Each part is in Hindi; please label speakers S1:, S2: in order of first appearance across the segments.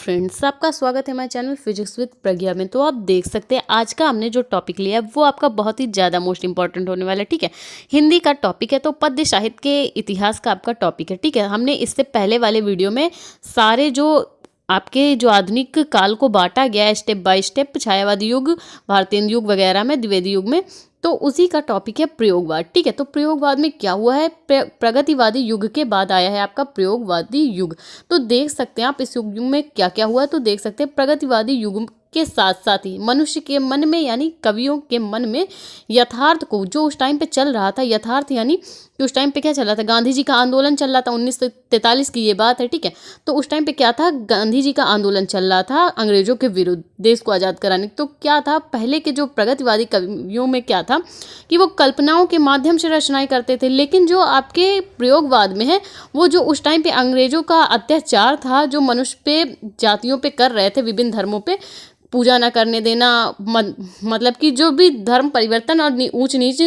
S1: फ्रेंड्स, आपका स्वागत है हमारे चैनल फिजिक्स विद प्रज्ञा में। तो आप देख सकते हैं आज का हमने जो टॉपिक लिया है वो आपका बहुत ही ज़्यादा मोस्ट इंपॉर्टेंट होने वाला है। ठीक है, हिंदी का टॉपिक है, तो पद्य साहित्य के इतिहास का आपका टॉपिक है। ठीक है, हमने इससे पहले वाले वीडियो में सारे जो आपके जो आधुनिक काल को बांटा गया है स्टेप बाय स्टेप, छायावादी युग, भारतीय युग वगैरह में, द्विवेदी युग में, तो उसी का टॉपिक है प्रयोगवाद। ठीक है, तो प्रयोगवाद में क्या हुआ है, प्रगतिवादी युग के बाद आया है आपका प्रयोगवादी युग। तो देख सकते हैं आप इस युग में क्या क्या हुआ, तो देख सकते हैं प्रगतिवादी युग के साथ साथ ही मनुष्य के मन में यानी कवियों के मन में यथार्थ को, जो उस टाइम पे चल रहा था यथार्थ, यानी कि उस टाइम पे क्या चल रहा था, गांधी जी का आंदोलन चल रहा था, 1943 की ये बात है। ठीक है, तो उस टाइम पे क्या था, गांधी जी का आंदोलन चल रहा था अंग्रेजों के विरुद्ध, देश को आज़ाद कराने। तो क्या था, पहले के जो प्रगतिवादी कवियों में क्या था कि वो कल्पनाओं के माध्यम से रचनाएं करते थे, लेकिन जो आपके प्रयोगवाद में है वो जो उस टाइम पे अंग्रेजों का अत्याचार था, जो मनुष्य पे, जातियों पे कर रहे थे, विभिन्न धर्मों पे पूजा न करने देना, मतलब कि जो भी धर्म परिवर्तन और ऊंच नीच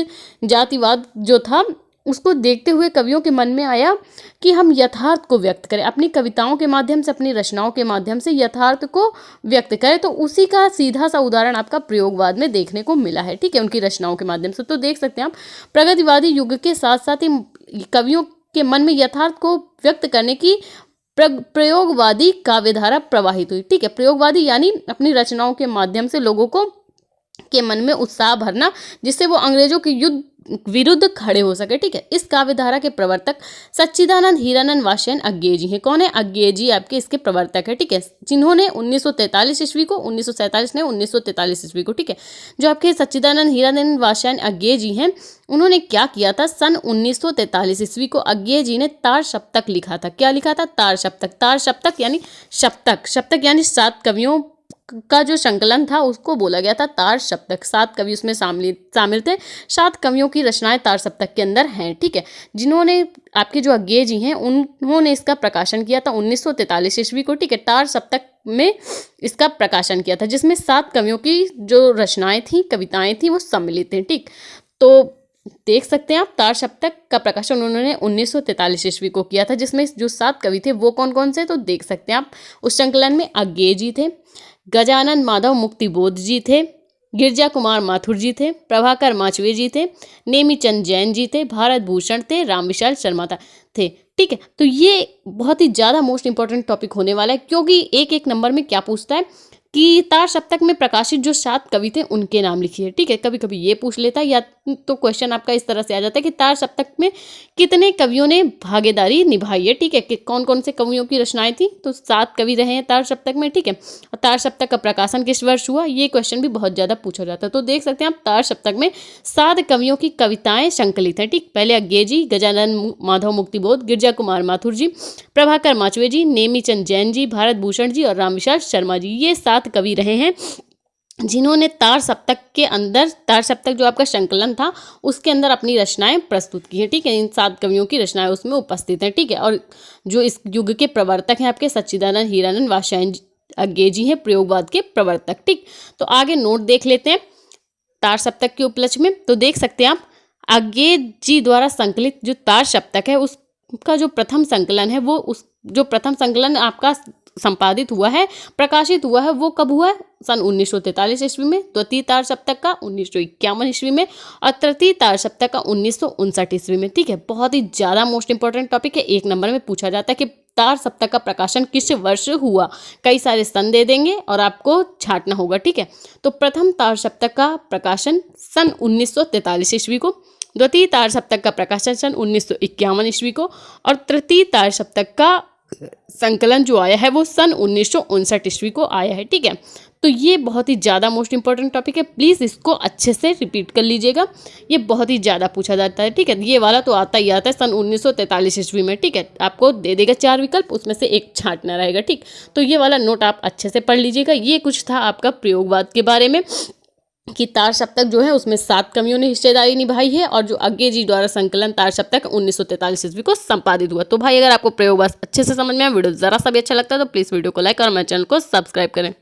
S1: जातिवाद जो था, उसको देखते हुए कवियों के मन में आया कि हम यथार्थ को व्यक्त करें, अपनी कविताओं के माध्यम से, अपनी रचनाओं के माध्यम से यथार्थ को व्यक्त करें। तो उसी का सीधा सा उदाहरण आपका प्रयोगवाद में देखने को मिला है। ठीक है, उनकी रचनाओं के माध्यम से। तो देख सकते हैं आप प्रगतिवादी युग के साथ साथ ही कवियों के मन में यथार्थ को व्यक्त करने की प्रयोगवादी काव्यधारा प्रवाहित हुई। ठीक है, प्रयोगवादी यानी अपनी रचनाओं के माध्यम से लोगों को के मन में उत्साह भरना, जिससे वो अंग्रेजों के युद्ध विरुद्ध खड़े हो सके। ठीक है, इस काव्यधारा के प्रवर्तक सच्चिदानंद हीरानंद वात्स्यायन अज्ञेय जी हैं। कौन है? अज्ञेय जी आपके इसके प्रवर्तक है। ठीक है, जिन्होंने 1943 ईस्वी को, 1947 ने 1943 ईस्वी को, ठीक है, जो आपके सच्चिदानंद हीरानंद वात्स्यायन अज्ञेय जी हैं, उन्होंने क्या किया था, सन 1943 ईस्वी को अज्ञेय जी ने तार सप्तक लिखा था। क्या लिखा था? तार सप्तक। तार सप्तक यानी सप्तक, सप्तक यानी 7 कवियों का जो संकलन था उसको बोला गया था तार सप्तक। 7 कवि उसमें शामिल थे, 7 कवियों की रचनाएं तार सप्तक के अंदर हैं। ठीक है, जिन्होंने आपके जो अज्ञेय जी हैं उन्होंने इसका प्रकाशन किया था 1943 ईस्वी को। ठीक है, तार सप्तक में इसका प्रकाशन किया था, जिसमें 7 कवियों की जो रचनाएं थी, कविताएं थी, वो सम्मिलित हैं। ठीक, तो देख सकते हैं आप तार सप्तक का प्रकाशन उन्होंने 1943 ईस्वी को किया था, जिसमें जो 7 कवि थे वो कौन कौन से, तो देख सकते हैं आप उस संकलन में अज्ञेय जी थे, गजानन माधव मुक्तिबोध जी थे, गिरजा कुमार माथुर जी थे, प्रभाकर माचवे जी थे, नेमीचंद जैन जी थे, भारत भूषण थे, रामविशाल शर्मा थे। ठीक है, तो ये बहुत ही ज़्यादा मोस्ट इंपॉर्टेंट टॉपिक होने वाला है, क्योंकि एक नंबर में क्या पूछता है कि तार सप्तक में प्रकाशित जो 7 कवि थे उनके नाम लिखिए। ठीक है, कभी कभी ये पूछ लेता है, या तो क्वेश्चन आपका इस तरह से आ जाता है कि तार सप्तक में कितने कवियों ने भागीदारी निभाई है। ठीक है, कि कौन कौन से कवियों की रचनाएं थी, तो 7 कवि रहे हैं तार सप्तक में। ठीक है, और तार सप्तक का प्रकाशन किस वर्ष हुआ, ये क्वेश्चन भी बहुत ज़्यादा पूछा जाता है। तो देख सकते हैं आप तार सप्तक में 7 कवियों की कविताएं संकलित हैं। ठीक, पहले अज्ञेय जी, गजानन माधव मुक्तिबोध, गिरजा कुमार माथुर जी, प्रभाकर माचवे जी, नेमीचंद जैन जी, भारत भूषण जी और रामविशाल शर्मा जी, ये 7 कवि रहे हैं जिन्होंने तार सप्तक के अंदर, तार सप्तक जो आपका संकलन था उसके अंदर अपनी रचनाएं प्रस्तुत की हैं। ठीक है, इन 7 कवियों की रचनाएं उसमें उपस्थित हैं। ठीक है, और जो इस युग के प्रवर्तक हैं आपके सच्चिदानंद हीरानंद वात्स्यायन अज्ञेय जी हैं, प्रयोगवाद के प्रवर्तक। ठीक, तो आगे नोट देख लेते हैं तार सप्तक के उपलक्ष्य में। तो देख सकते हैं आप अज्ञेय जी द्वारा संकलित जो तार सप्तक है उसका जो प्रथम संकलन है, वो उस जो प्रथम संकलन आपका संपादित हुआ है, प्रकाशित हुआ है, वो कब हुआ है, सन 1943 ईस्वी में। द्वितीय तार सप्तक का 1951 ईस्वी में, और तृतीय तार सप्तक का 1959 ईस्वी में। ठीक है, बहुत ही ज़्यादा मोस्ट इंपॉर्टेंट टॉपिक है, 1 नंबर में पूछा जाता है कि तार सप्तक का प्रकाशन किस वर्ष हुआ। कई सारे सन दे देंगे और आपको छांटना होगा। ठीक है, तो प्रथम तार सप्तक का प्रकाशन सन 1943 ईस्वी को, द्वितीय तार सप्तक का प्रकाशन सन 1951 ईस्वी को, और तृतीय तार सप्तक का संकलन जो आया है वो सन 1959 ईस्वी को आया है। ठीक है, तो ये बहुत ही ज़्यादा मोस्ट इंपॉर्टेंट टॉपिक है, प्लीज़ इसको अच्छे से रिपीट कर लीजिएगा, ये बहुत ही ज़्यादा पूछा जाता है। ठीक है, ये वाला तो आता ही आता है सन 1943 ईस्वी में। ठीक है, आपको दे देगा 4 विकल्प, उसमें से एक छांटना रहेगा। ठीक, तो ये वाला नोट आप अच्छे से पढ़ लीजिएगा। ये कुछ था आपका प्रयोगवाद के बारे में कि तार सप्तक जो है उसमें 7 कवियों ने हिस्सेदारी निभाई है, और जो अज्ञेय जी द्वारा संकलन तार सप्तक 1943 ईस्वी को संपादित हुआ। तो भाई अगर आपको प्रयोगवाद अच्छे से समझ में आया, वीडियो ज़रा सा भी अच्छा लगता है तो प्लीज़ वीडियो को लाइक और मेरे चैनल को सब्सक्राइब करें।